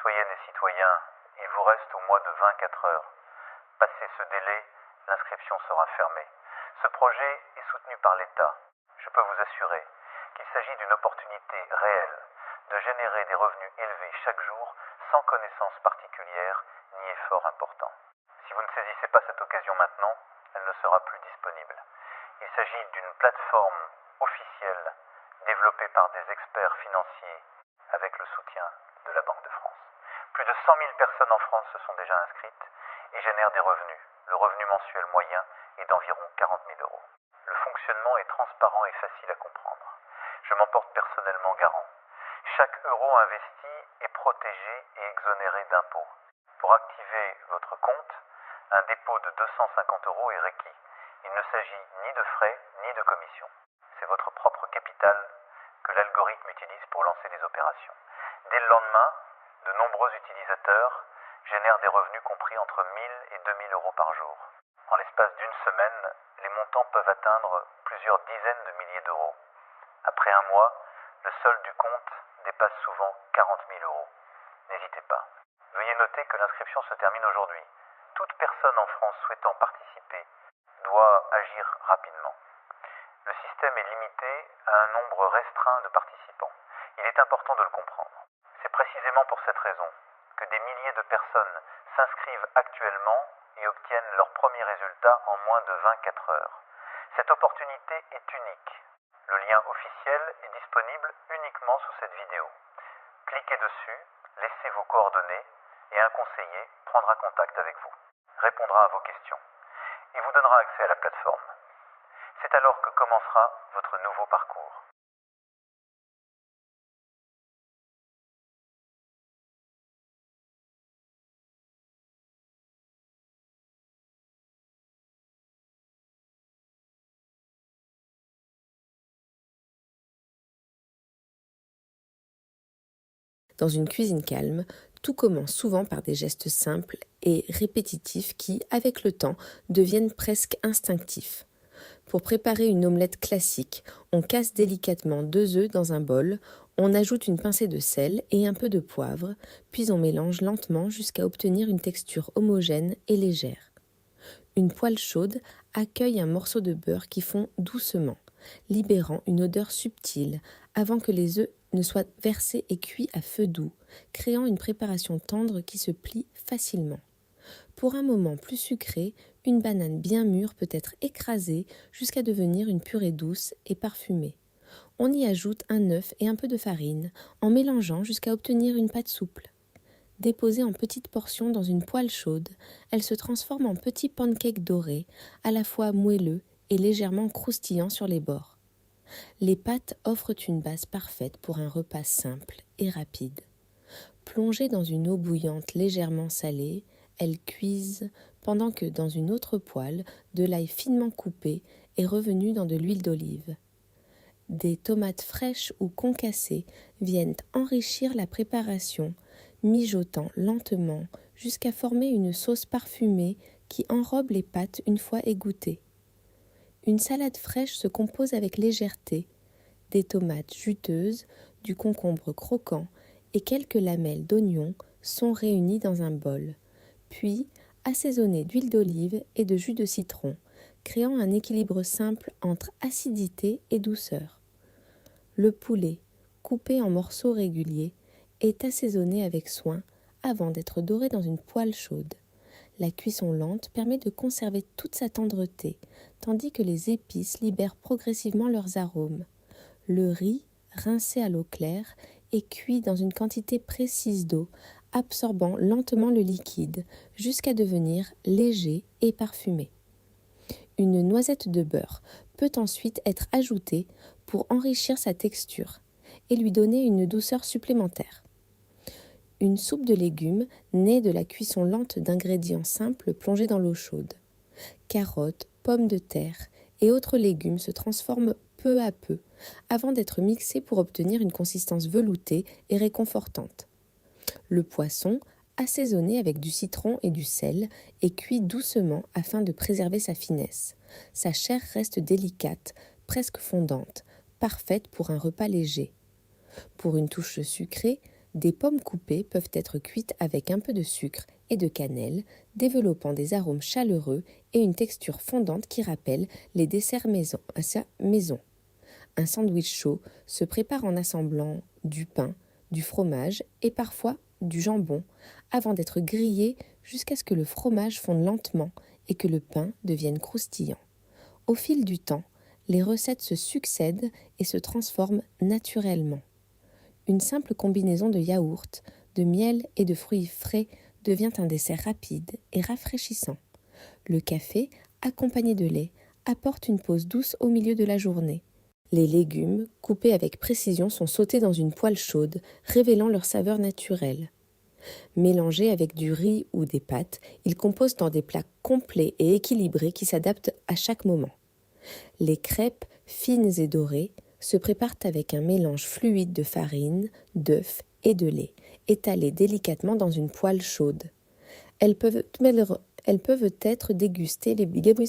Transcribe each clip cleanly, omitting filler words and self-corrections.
Citoyennes et citoyens, il vous reste au moins de 24 heures. Passé ce délai, l'inscription sera fermée. Ce projet est soutenu par l'État. Je peux vous assurer qu'il s'agit d'une opportunité réelle de générer des revenus élevés chaque jour sans connaissance particulière ni effort important. Si vous ne saisissez pas cette occasion maintenant, elle ne sera plus disponible. Il s'agit d'une plateforme officielle développée par des experts financiers avec le soutien de la Banque de France. Plus de 100 000 personnes en France se sont déjà inscrites et génèrent des revenus. Le revenu mensuel moyen est d'environ 40 000 euros. Le fonctionnement est transparent et facile à comprendre. Je m'en porte personnellement garant. Chaque euro investi est protégé et exonéré d'impôts. Pour activer votre compte, un dépôt de 250 euros est requis. Il ne s'agit ni de frais ni de commission. C'est votre propre capital que l'algorithme utilise pour lancer les opérations. Dès le lendemain, de nombreux utilisateurs génèrent des revenus compris entre 1 000 et 2 000 euros par jour. En l'espace d'une semaine, les montants peuvent atteindre plusieurs dizaines de milliers d'euros. Après un mois, le solde du compte dépasse souvent 40 000 euros. N'hésitez pas. Veuillez noter que l'inscription se termine aujourd'hui. Toute personne en France souhaitant participer doit agir rapidement. Le système est limité à un nombre restreint de participants. Il est important de le comprendre. C'est précisément pour cette raison que des milliers de personnes s'inscrivent actuellement et obtiennent leurs premiers résultats en moins de 24 heures. Cette opportunité est unique. Le lien officiel est disponible uniquement sous cette vidéo. Cliquez dessus, laissez vos coordonnées et un conseiller prendra contact avec vous, répondra à vos questions et vous donnera accès à la plateforme. C'est alors que commencera votre nouveau parcours. Dans une cuisine calme, tout commence souvent par des gestes simples et répétitifs qui, avec le temps, deviennent presque instinctifs. Pour préparer une omelette classique, on casse délicatement 2 œufs dans un bol, on ajoute une pincée de sel et un peu de poivre, puis on mélange lentement jusqu'à obtenir une texture homogène et légère. Une poêle chaude accueille un morceau de beurre qui fond doucement, libérant une odeur subtile avant que les œufs ne soient versés et cuits à feu doux, créant une préparation tendre qui se plie facilement. Pour un moment plus sucré, une banane bien mûre peut être écrasée jusqu'à devenir une purée douce et parfumée. On y ajoute un œuf et un peu de farine, en mélangeant jusqu'à obtenir une pâte souple. Déposée en petites portions dans une poêle chaude, elle se transforme en petits pancakes dorés, à la fois moelleux et légèrement croustillants sur les bords. Les pâtes offrent une base parfaite pour un repas simple et rapide. Plongées dans une eau bouillante légèrement salée, elles cuisent pendant que dans une autre poêle, de l'ail finement coupé est revenu dans de l'huile d'olive. Des tomates fraîches ou concassées viennent enrichir la préparation, mijotant lentement jusqu'à former une sauce parfumée qui enrobe les pâtes une fois égouttées. Une salade fraîche se compose avec légèreté, des tomates juteuses, du concombre croquant et quelques lamelles d'oignon sont réunies dans un bol, puis assaisonnées d'huile d'olive et de jus de citron, créant un équilibre simple entre acidité et douceur. Le poulet, coupé en morceaux réguliers, est assaisonné avec soin avant d'être doré dans une poêle chaude. La cuisson lente permet de conserver toute sa tendreté, tandis que les épices libèrent progressivement leurs arômes. Le riz, rincé à l'eau claire, est cuit dans une quantité précise d'eau, absorbant lentement le liquide, jusqu'à devenir léger et parfumé. Une noisette de beurre peut ensuite être ajoutée pour enrichir sa texture et lui donner une douceur supplémentaire. Une soupe de légumes naît de la cuisson lente d'ingrédients simples plongés dans l'eau chaude. Carottes, pommes de terre et autres légumes se transforment peu à peu avant d'être mixés pour obtenir une consistance veloutée et réconfortante. Le poisson, assaisonné avec du citron et du sel, est cuit doucement afin de préserver sa finesse. Sa chair reste délicate, presque fondante, parfaite pour un repas léger. Pour une touche sucrée, Des pommes coupées peuvent être cuites avec un peu de sucre et de cannelle, développant des arômes chaleureux et une texture fondante qui rappelle les desserts maison, à sa maison. Un sandwich chaud se prépare en assemblant du pain, du fromage et parfois du jambon, avant d'être grillé jusqu'à ce que le fromage fonde lentement et que le pain devienne croustillant. Au fil du temps, les recettes se succèdent et se transforment naturellement. Une simple combinaison de yaourt, de miel et de fruits frais devient un dessert rapide et rafraîchissant. Le café, accompagné de lait, apporte une pause douce au milieu de la journée. Les légumes, coupés avec précision, sont sautés dans une poêle chaude, révélant leur saveur naturelle. Mélangés avec du riz ou des pâtes, ils composent dans des plats complets et équilibrés qui s'adaptent à chaque moment. Les crêpes, fines et dorées, se préparent avec un mélange fluide de farine, d'œufs et de lait, étalés délicatement dans une poêle chaude. Elles peuvent être dégustées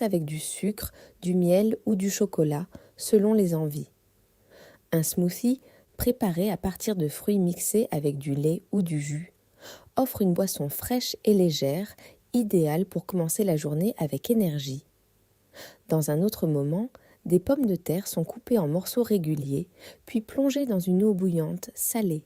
avec du sucre, du miel ou du chocolat, selon les envies. Un smoothie, préparé à partir de fruits mixés avec du lait ou du jus, offre une boisson fraîche et légère, idéale pour commencer la journée avec énergie. Dans un autre moment, des pommes de terre sont coupées en morceaux réguliers, puis plongées dans une eau bouillante, salée.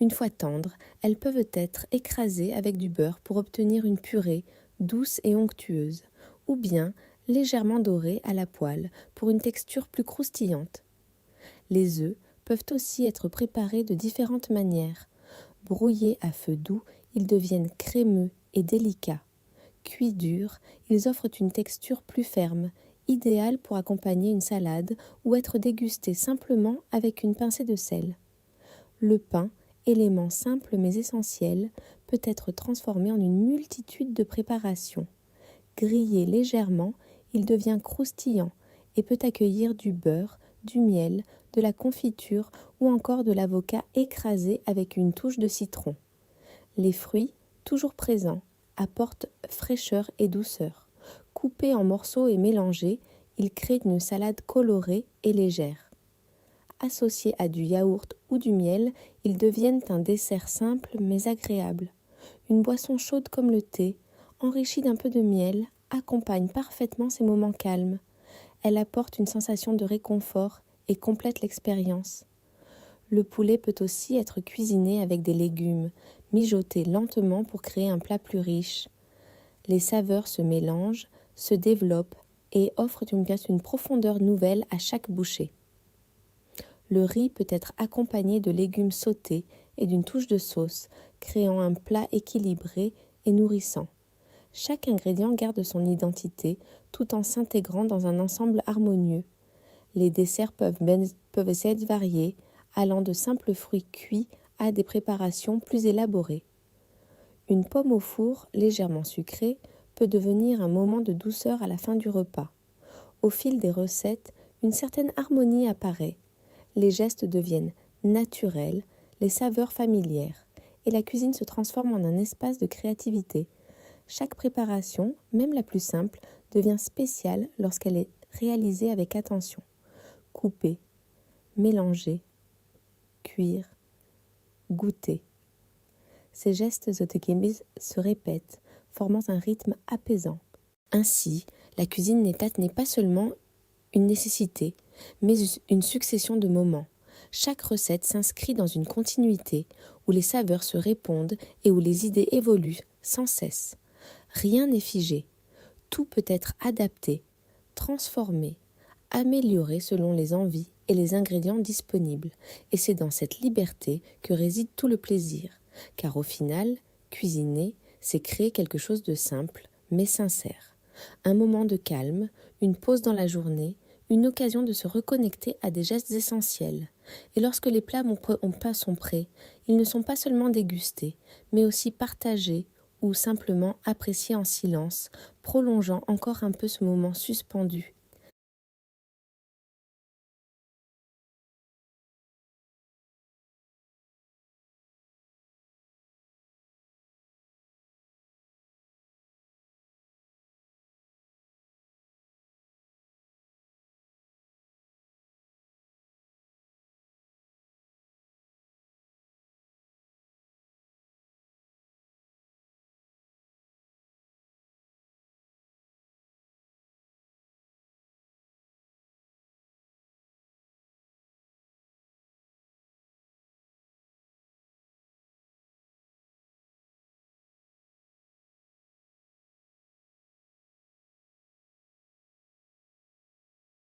Une fois tendres, elles peuvent être écrasées avec du beurre pour obtenir une purée douce et onctueuse, ou bien légèrement dorées à la poêle pour une texture plus croustillante. Les œufs peuvent aussi être préparés de différentes manières. Brouillés à feu doux, ils deviennent crémeux et délicats. Cuits durs, ils offrent une texture plus ferme, idéale pour accompagner une salade ou être dégustés simplement avec une pincée de sel. Le pain, élément simple mais essentiel, peut être transformé en une multitude de préparations. Grillé légèrement, il devient croustillant et peut accueillir du beurre, du miel, de la confiture ou encore de l'avocat écrasé avec une touche de citron. Les fruits, toujours présents, apportent fraîcheur et douceur. Coupés en morceaux et mélangés, ils créent une salade colorée et légère. Associés à du yaourt ou du miel, ils deviennent un dessert simple mais agréable. Une boisson chaude comme le thé, enrichie d'un peu de miel, accompagne parfaitement ces moments calmes. Elle apporte une sensation de réconfort et complète l'expérience. Le poulet peut aussi être cuisiné avec des légumes, mijotés lentement pour créer un plat plus riche. Les saveurs se mélangent, se développent et offrent une profondeur nouvelle à chaque bouchée. Le riz peut être accompagné de légumes sautés et d'une touche de sauce, créant un plat équilibré et nourrissant. Chaque ingrédient garde son identité tout en s'intégrant dans un ensemble harmonieux. Les desserts peuvent être variés, allant de simples fruits cuits à des préparations plus élaborées. Une pomme au four, légèrement sucrée, peut devenir un moment de douceur à la fin du repas. Au fil des recettes, une certaine harmonie apparaît. Les gestes deviennent naturels, les saveurs familières, et la cuisine se transforme en un espace de créativité. Chaque préparation, même la plus simple, devient spéciale lorsqu'elle est réalisée avec attention. Couper, mélanger, cuire, goûter. Ces gestes autokémiques se répètent, formant un rythme apaisant. Ainsi, la cuisine n'est pas seulement une nécessité, mais une succession de moments. Chaque recette s'inscrit dans une continuité où les saveurs se répondent et où les idées évoluent sans cesse. Rien n'est figé. Tout peut être adapté, transformé, amélioré selon les envies et les ingrédients disponibles. Et c'est dans cette liberté que réside tout le plaisir. Car au final, cuisiner, c'est créer quelque chose de simple, mais sincère. Un moment de calme, une pause dans la journée, une occasion de se reconnecter à des gestes essentiels. Et lorsque les plats sont prêts, ils ne sont pas seulement dégustés, mais aussi partagés ou simplement appréciés en silence, prolongeant encore un peu ce moment suspendu